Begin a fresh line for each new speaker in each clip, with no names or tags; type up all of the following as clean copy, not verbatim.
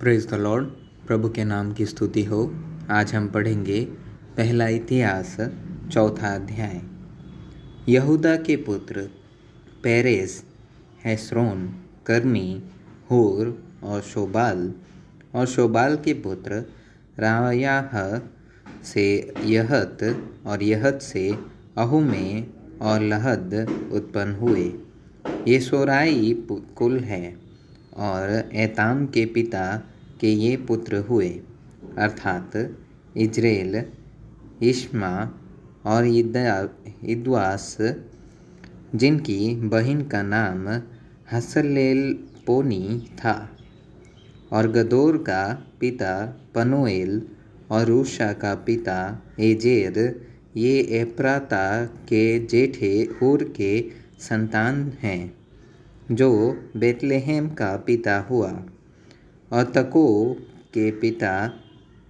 Praise the Lord. प्रभु के नाम की स्तुति हो। आज हम पढ़ेंगे पहला इतिहास 4 अध्याय। यहूदा के पुत्र पेरेस, हेस्रोन, कर्मी, हूर और शोबाल के पुत्र रायाह से यहत और यहत से अहुमे और लहद उत्पन्न हुए। ये सोराई कुल है और एताम के पिता के ये पुत्र हुए, अर्थात इज्रेल, इश्मा और इद्वास, जिनकी बहन का नाम हसलेलपोनी था। और गदोर का पिता पनूएल और रूशा का पिता एजेर, ये एप्राता के जेठे हूर के संतान हैं, जो बेतलेहेम का पिता हुआ। और तको के पिता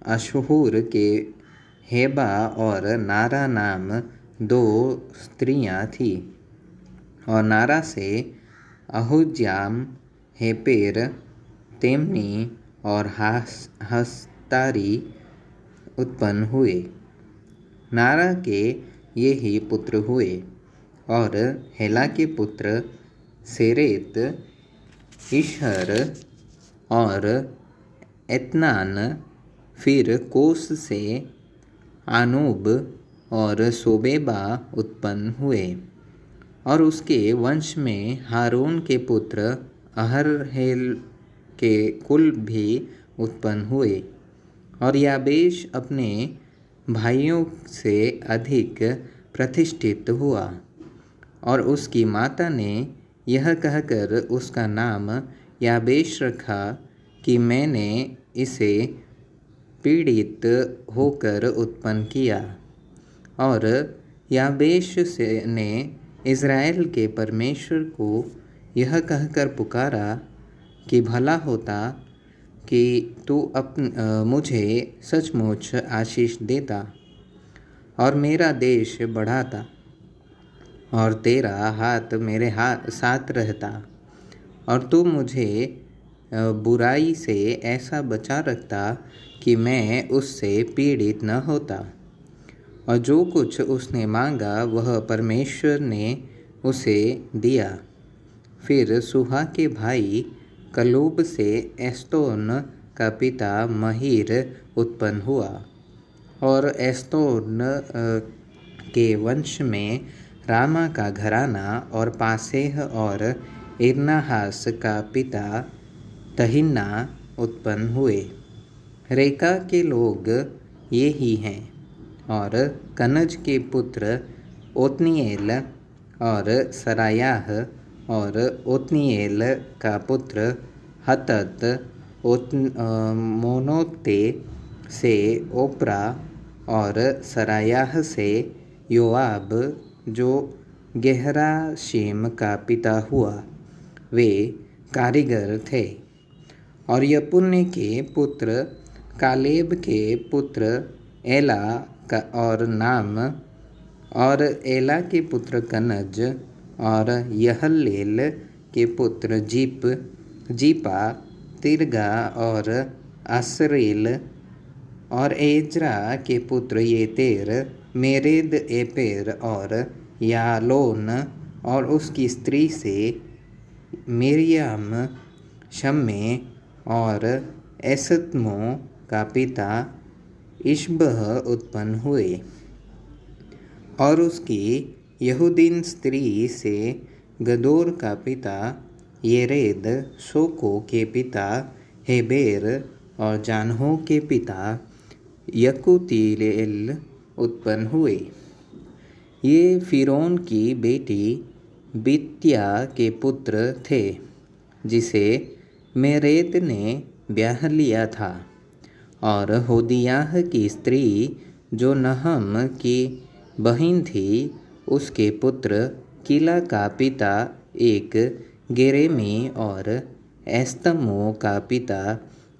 अशहूर के हेबा और नारा नाम 2 स्त्रियां थीं। और नारा से अहुज्याम, हेपेर, तेमनी और हस्तारी उत्पन्न हुए। नारा के ये ही पुत्र हुए। और हेला के पुत्र सेरेत, इशहर और एतनान। फिर कोस से आनूब और सोबेबा उत्पन्न हुए। और उसके वंश में हारून के पुत्र अहरहेल के कुल भी उत्पन्न हुए। और याबेश अपने भाइयों से अधिक प्रतिष्ठित हुआ। और उसकी माता ने यह कहकर उसका नाम याबेश रखा कि मैंने इसे पीड़ित होकर उत्पन्न किया। और याबेश ने इज़राइल के परमेश्वर को यह कहकर पुकारा कि भला होता कि तू मुझे सचमुच आशीष देता और मेरा देश बढ़ाता, और तेरा हाथ मेरे साथ रहता, और तू मुझे बुराई से ऐसा बचा रखता कि मैं उससे पीड़ित न होता। और जो कुछ उसने मांगा वह परमेश्वर ने उसे दिया। फिर सूहा के भाई कलूब से एस्तोन का पिता महीर उत्पन्न हुआ। और एस्तोन के वंश में रामा का घराना और पासेह और इरनाहास का पिता तहिन्ना उत्पन्न हुए। रेका के लोग ये ही हैं। और कनज के पुत्र ओत्नीएल और सरायाह, और ओत्नीएल का पुत्र हतत, मोनोते से ओप्रा, और सरायाह से योआब, जो गेहराशीम का पिता हुआ, वे कारीगर थे। और यपुन्ने के पुत्र कालेब के पुत्र एला का और नाम, और एला के पुत्र कनज, और यहलेल के पुत्र जीपा, तिर्गा और असरेल, और एज्रा के पुत्र येतेर, मेरेद, एपेर और यालोन, और उसकी स्त्री से मिरियाम, शम्मे और एसतमो का पिता इशबह उत्पन्न हुए। और उसकी यहूदीन स्त्री से गदोर का पिता येरेद, सोको के पिता हेबेर, और जानहो के पिता यकुतीएल उत्पन्न हुए। ये फिरौन की बेटी बित्या के पुत्र थे, जिसे मेरेद ने ब्याह लिया था। और होदियाह की स्त्री जो नहम की बहन थी, उसके पुत्र किला का पिता एक गेरेमी, और एस्तमो का पिता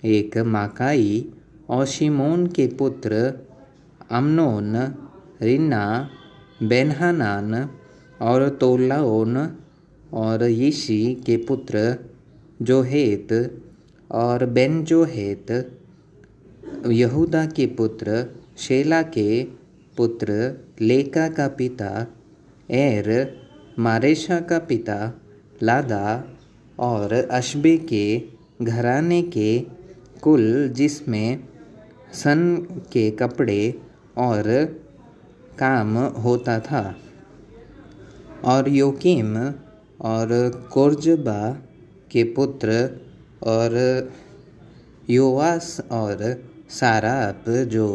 एक माकाई, और शिमोन के पुत्र अम्नोन, रिन्ना, बेनहानान, और तोलाओन, और यिशी के पुत्र जोहेत, और बेनजोहेत यहूदा के पुत्र, शेला के पुत्र लेका का पिता, एर मारेशा का पिता, लादा और अशबे के घराने के कुल जिसमें सन के कपड़े और काम होता था, और योकीम और कोर्जबा के पुत्र और योवास और साराप जो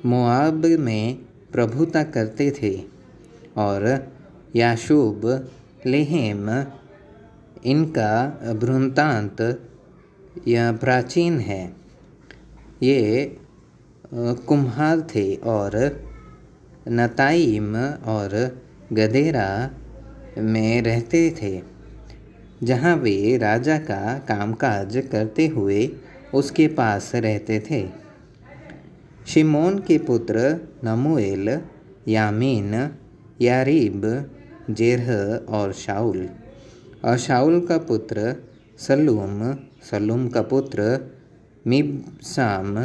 मोआब में प्रभुता करते थे, और याशूब लेहेम। इनका वृत्तांत यह प्राचीन है। ये कुम्हार थे और नताइम और गदेरा में रहते थे, जहाँ वे राजा का कामकाज करते हुए उसके पास रहते थे। शिमोन के पुत्र नमूएल, यामीन, यारीब, जेरह और शाऊल का पुत्र सल्लूम, सल्लूम का पुत्र मिबसाम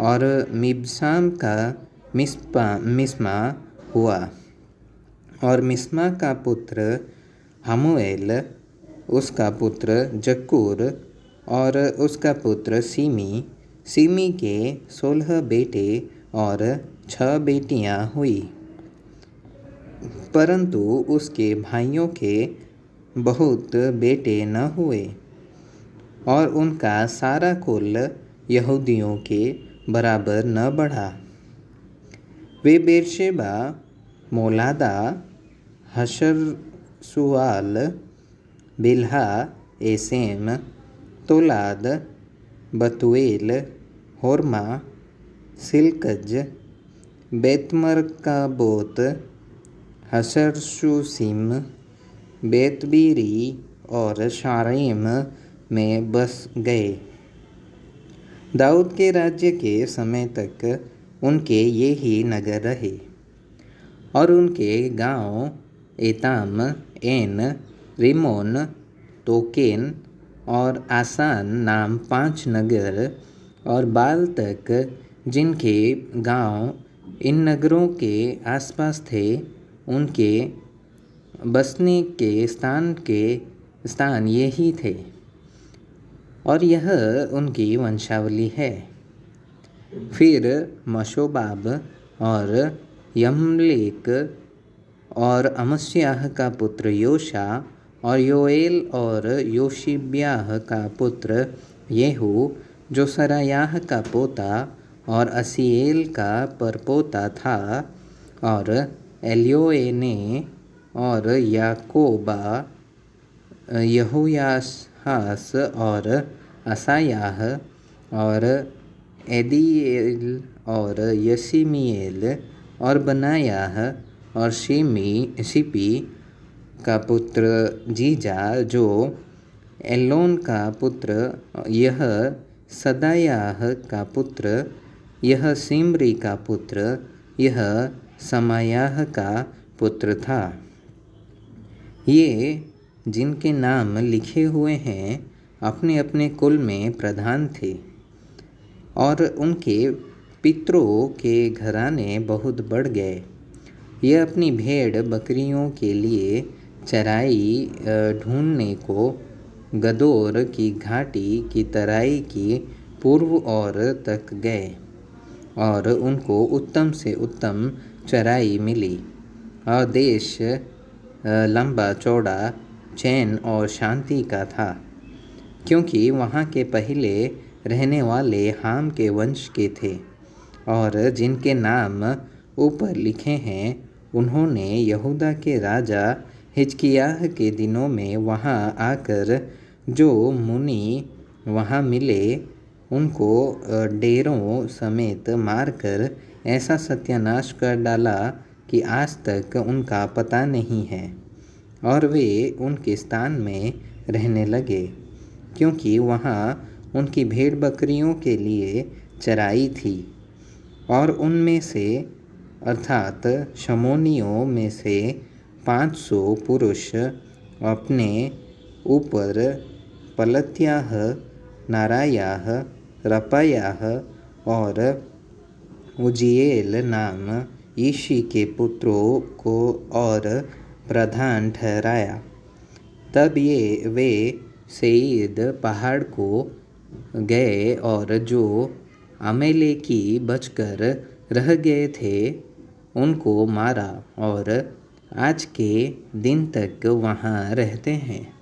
और मिबसाम का मिस्मा हुआ, और मिस्मा का पुत्र हमुएल, उसका पुत्र जक्कूर और उसका पुत्र सीमी के 16 बेटे और 6 बेटियां हुई, परंतु उसके भाइयों के बहुत बेटे न हुए, और उनका सारा कुल यहूदियों के बराबर न बढ़ा। वे बेर्शेबा, मोलादा, हशरसुआल, बिल्हा, एसेम, तोलाद, बतूएल, होर्मा, सिल्कज, बेतमरकाबोत, हशरसुसिम, बेतबीरी और शारेम में बस गए। दाऊद के राज्य के समय तक उनके ये ही नगर रहे, और उनके गांव एताम, एन, रिमोन, तोकेन और आसान नाम 5 नगर और बाल तक, जिनके गांव इन नगरों के आसपास थे, उनके बसने के स्थान यही थे, और यह उनकी वंशावली है। फिर मशोबाब और यमलेक और अमस्याह का पुत्र योशा और योएल और योशिब्याह का पुत्र येहू, जो सरायाह का पोता और असीएल का परपोता था, और एल्योएने और याकोबा, यहोयाहास और असायाह और एदीएल और यसीमिएल और बनायाह और शिपी का पुत्र जीजा, जो एलोन का पुत्र, यह सदायाह का पुत्र, यह सिमरी का पुत्र, यह समायाह का पुत्र था। ये जिनके नाम लिखे हुए हैं अपने अपने कुल में प्रधान थे, और उनके पितरों के घराने बहुत बढ़ गए। ये अपनी भेड़ बकरियों के लिए चराई ढूंढने को गदोर की घाटी की तराई की पूर्व ओर तक गए, और उनको उत्तम से उत्तम चराई मिली, और देश लंबा चौड़ा, चैन और शांति का था, क्योंकि वहाँ के पहले रहने वाले हाम के वंश के थे, और जिनके नाम ऊपर लिखे हैं, उन्होंने यहूदा के राजा हिजकिय्याह के दिनों में वहाँ आकर जो मुनि वहाँ मिले, उनको डेरों समेत मारकर ऐसा सत्यानाश कर डाला कि आज तक उनका पता नहीं है, और वे उनके स्थान में रहने लगे, क्योंकि वहाँ उनकी भेड़ बकरियों के लिए चराई थी। और उनमें से अर्थात शमोनियों में से 500 पुरुष अपने ऊपर पलत्याह नारायाह, रपायाह और उजिएल नाम ईशी के पुत्रों को और प्रधान ठहराया। तब वे सेईद पहाड़ को गए और जो अमेलेकी बचकर रह गए थे उनको मारा और आज के दिन तक वहाँ रहते हैं।